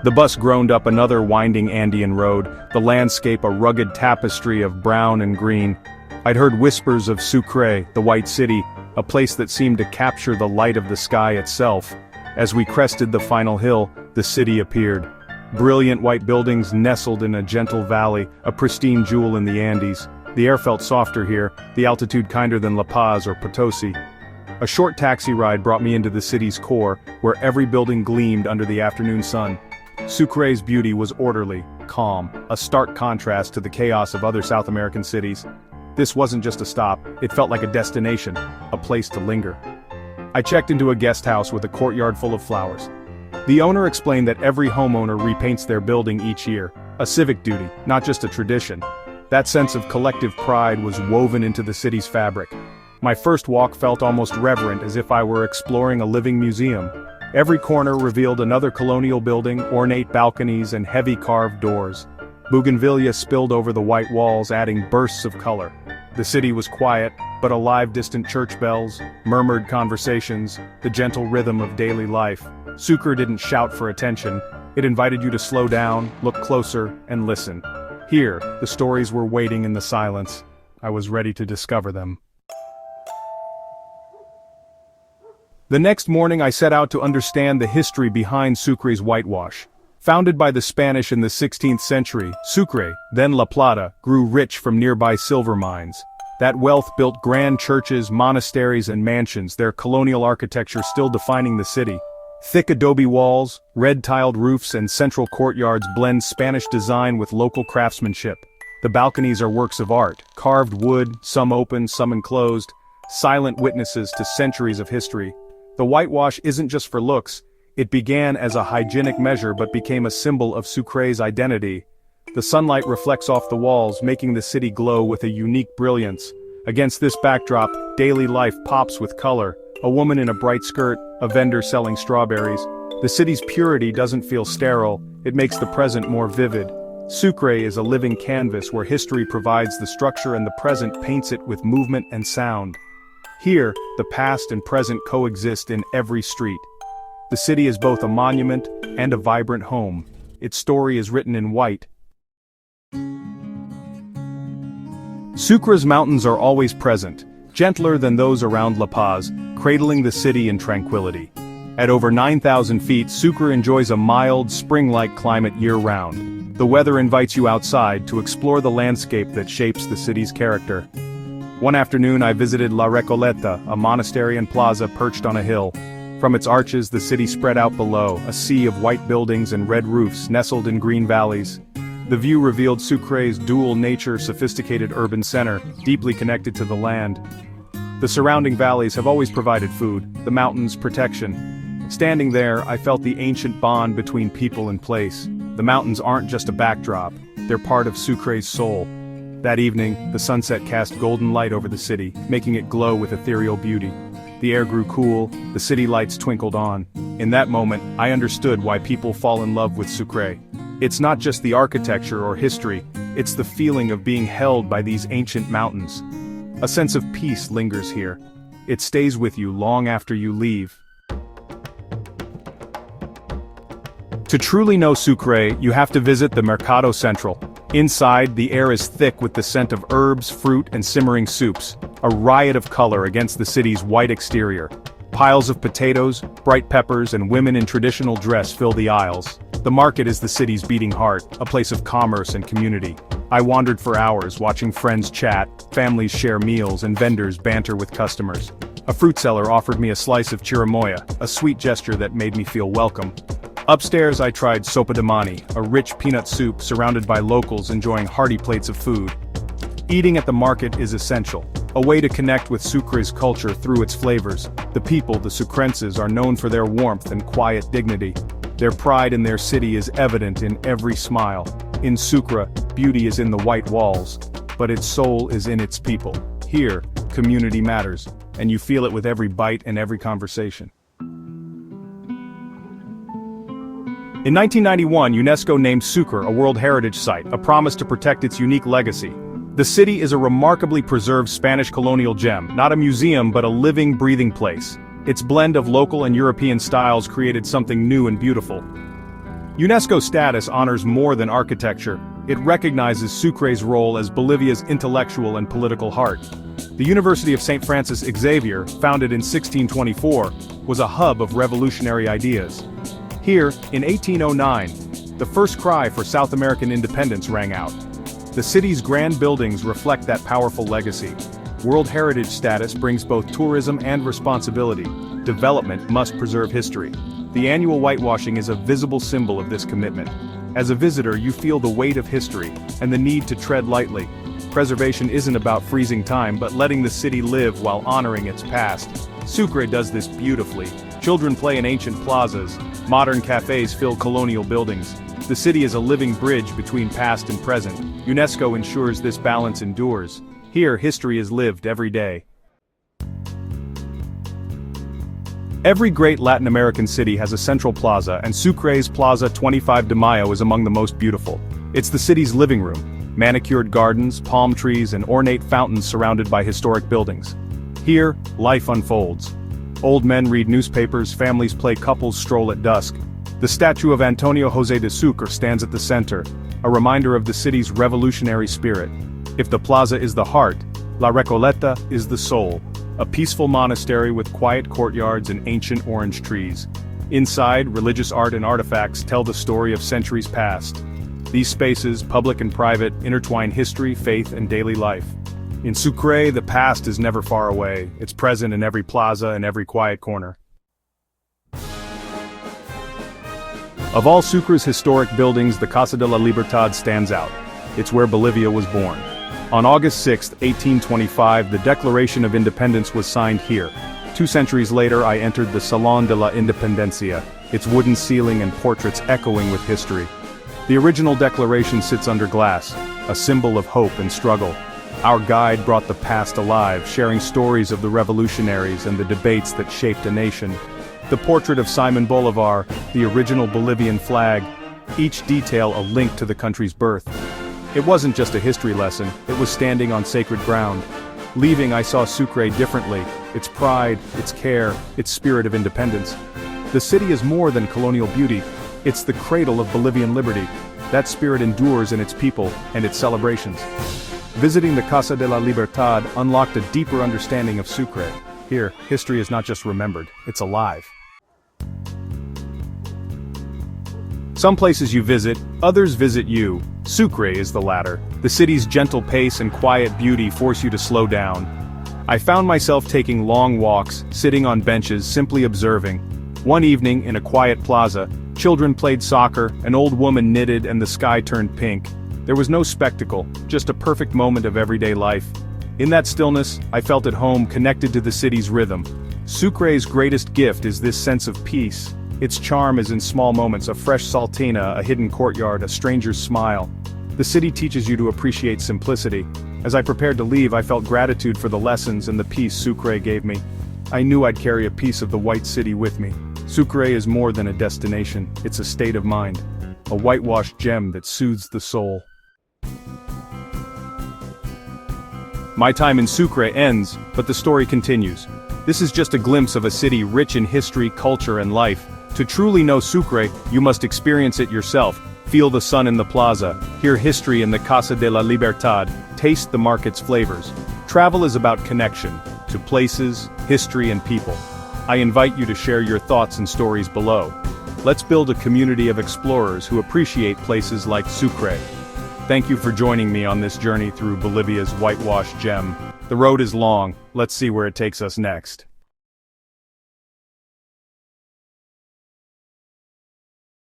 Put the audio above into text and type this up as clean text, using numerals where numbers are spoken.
The bus groaned up another winding Andean road, the landscape a rugged tapestry of brown and green. I'd heard whispers of Sucre, the White City, a place that seemed to capture the light of the sky itself. As we crested the final hill, the city appeared. Brilliant white buildings nestled in a gentle valley, a pristine jewel in the Andes. The air felt softer here, the altitude kinder than La Paz or Potosi. A short taxi ride brought me into the city's core, where every building gleamed under the afternoon sun. Sucre's beauty was orderly, calm, a stark contrast to the chaos of other South American cities. This wasn't just a stop, it felt like a destination, a place to linger. I checked into a guest house with a courtyard full of flowers. The owner explained that every homeowner repaints their building each year, a civic duty, not just a tradition. That sense of collective pride was woven into the city's fabric. My first walk felt almost reverent, as if I were exploring a living museum. Every corner revealed another colonial building, ornate balconies and heavy carved doors. Bougainvillea spilled over the white walls, adding bursts of color. The city was quiet, but alive. Distant church bells, murmured conversations, the gentle rhythm of daily life. Sucre didn't shout for attention. It invited you to slow down, look closer, and listen. Here, the stories were waiting in the silence. I was ready to discover them. The next morning I set out to understand the history behind Sucre's whitewash. Founded by the Spanish in the 16th century, Sucre, then La Plata, grew rich from nearby silver mines. That wealth built grand churches, monasteries and mansions, their colonial architecture still defining the city. Thick adobe walls, red-tiled roofs and central courtyards blend Spanish design with local craftsmanship. The balconies are works of art, carved wood, some open, some enclosed, silent witnesses to centuries of history. The whitewash isn't just for looks. It began as a hygienic measure but became a symbol of Sucre's identity. The sunlight reflects off the walls, making the city glow with a unique brilliance. Against this backdrop, daily life pops with color. A woman in a bright skirt, a vendor selling strawberries. The city's purity doesn't feel sterile, it makes the present more vivid. Sucre is a living canvas where history provides the structure and the present paints it with movement and sound. Here, the past and present coexist in every street. The city is both a monument and a vibrant home. Its story is written in white. Sucre's mountains are always present, gentler than those around La Paz, cradling the city in tranquility. At over 9,000 feet, Sucre enjoys a mild, spring-like climate year-round. The weather invites you outside to explore the landscape that shapes the city's character. One afternoon I visited La Recoleta, a monastery and plaza perched on a hill. From its arches the city spread out below, a sea of white buildings and red roofs nestled in green valleys. The view revealed Sucre's dual nature, sophisticated urban center, deeply connected to the land. The surrounding valleys have always provided food, the mountains protection. Standing there, I felt the ancient bond between people and place. The mountains aren't just a backdrop, they're part of Sucre's soul. That evening, the sunset cast golden light over the city, making it glow with ethereal beauty. The air grew cool, the city lights twinkled on. In that moment, I understood why people fall in love with Sucre. It's not just the architecture or history, it's the feeling of being held by these ancient mountains. A sense of peace lingers here. It stays with you long after you leave. To truly know Sucre, you have to visit the Mercado Central. Inside, the air is thick with the scent of herbs, fruit, and simmering soups, a riot of color against the city's white exterior. Piles of potatoes, bright peppers, and women in traditional dress fill the aisles. The market is the city's beating heart, a place of commerce and community. I wandered for hours, watching friends chat, families share meals, and vendors banter with customers. A fruit seller offered me a slice of chirimoya, a sweet gesture that made me feel welcome. Upstairs I tried sopa de mani, a rich peanut soup surrounded by locals enjoying hearty plates of food. Eating at the market is essential, a way to connect with Sucre's culture through its flavors. The people, the Sucrenses, are known for their warmth and quiet dignity. Their pride in their city is evident in every smile. In Sucre, beauty is in the white walls, but its soul is in its people. Here, community matters, and you feel it with every bite and every conversation. In 1991, UNESCO named Sucre a World Heritage Site, a promise to protect its unique legacy. The city is a remarkably preserved Spanish colonial gem, not a museum but a living, breathing place. Its blend of local and European styles created something new and beautiful. UNESCO status honors more than architecture. It recognizes Sucre's role as Bolivia's intellectual and political heart. The University of St. Francis Xavier, founded in 1624, was a hub of revolutionary ideas. Here, in 1809, the first cry for South American independence rang out. The city's grand buildings reflect that powerful legacy. World Heritage status brings both tourism and responsibility. Development must preserve history. The annual whitewashing is a visible symbol of this commitment. As a visitor, you feel the weight of history and the need to tread lightly. Preservation isn't about freezing time but letting the city live while honoring its past. Sucre does this beautifully. Children play in ancient plazas. Modern cafes fill colonial buildings. The city is a living bridge between past and present. UNESCO ensures this balance endures. Here, history is lived every day. Every great Latin American city has a central plaza, and Sucre's Plaza 25 de Mayo is among the most beautiful. It's the city's living room. Manicured gardens, palm trees, and ornate fountains surrounded by historic buildings. Here, life unfolds. Old men read newspapers, families play, couples stroll at dusk. The statue of Antonio José de Sucre stands at the center, a reminder of the city's revolutionary spirit. If the plaza is the heart, La Recoleta is the soul. A peaceful monastery with quiet courtyards and ancient orange trees. Inside, religious art and artifacts tell the story of centuries past. These spaces, public and private, intertwine history, faith, and daily life. In Sucre, the past is never far away. It's present in every plaza and every quiet corner. Of all Sucre's historic buildings, the Casa de la Libertad stands out. It's where Bolivia was born. On August 6, 1825, the Declaration of Independence was signed here. 2 centuries later, I entered the Salón de la Independencia, its wooden ceiling and portraits echoing with history. The original declaration sits under glass, a symbol of hope and struggle. Our guide brought the past alive, sharing stories of the revolutionaries and the debates that shaped a nation. The portrait of Simon Bolivar, the original Bolivian flag, each detail a link to the country's birth. It wasn't just a history lesson, it was standing on sacred ground. Leaving, I saw Sucre differently, its pride, its care, its spirit of independence. The city is more than colonial beauty, it's the cradle of Bolivian liberty. That spirit endures in its people and its celebrations. Visiting the Casa de la Libertad unlocked a deeper understanding of Sucre. Here, history is not just remembered, it's alive. Some places you visit, others visit you. Sucre is the latter. The city's gentle pace and quiet beauty force you to slow down. I found myself taking long walks, sitting on benches, simply observing. One evening, in a quiet plaza, children played soccer, an old woman knitted, and the sky turned pink. There was no spectacle, just a perfect moment of everyday life. In that stillness, I felt at home, connected to the city's rhythm. Sucre's greatest gift is this sense of peace. Its charm is in small moments, a fresh saltina, a hidden courtyard, a stranger's smile. The city teaches you to appreciate simplicity. As I prepared to leave, I felt gratitude for the lessons and the peace Sucre gave me. I knew I'd carry a piece of the white city with me. Sucre is more than a destination, it's a state of mind. A whitewashed gem that soothes the soul. My time in Sucre ends, but the story continues. This is just a glimpse of a city rich in history, culture, and life. To truly know Sucre, you must experience it yourself. Feel the sun in the plaza, hear history in the Casa de la Libertad, taste the market's flavors. Travel is about connection, to places, history, and people. I invite you to share your thoughts and stories below. Let's build a community of explorers who appreciate places like Sucre. Thank you for joining me on this journey through Bolivia's whitewashed gem. The road is long, let's see where it takes us next.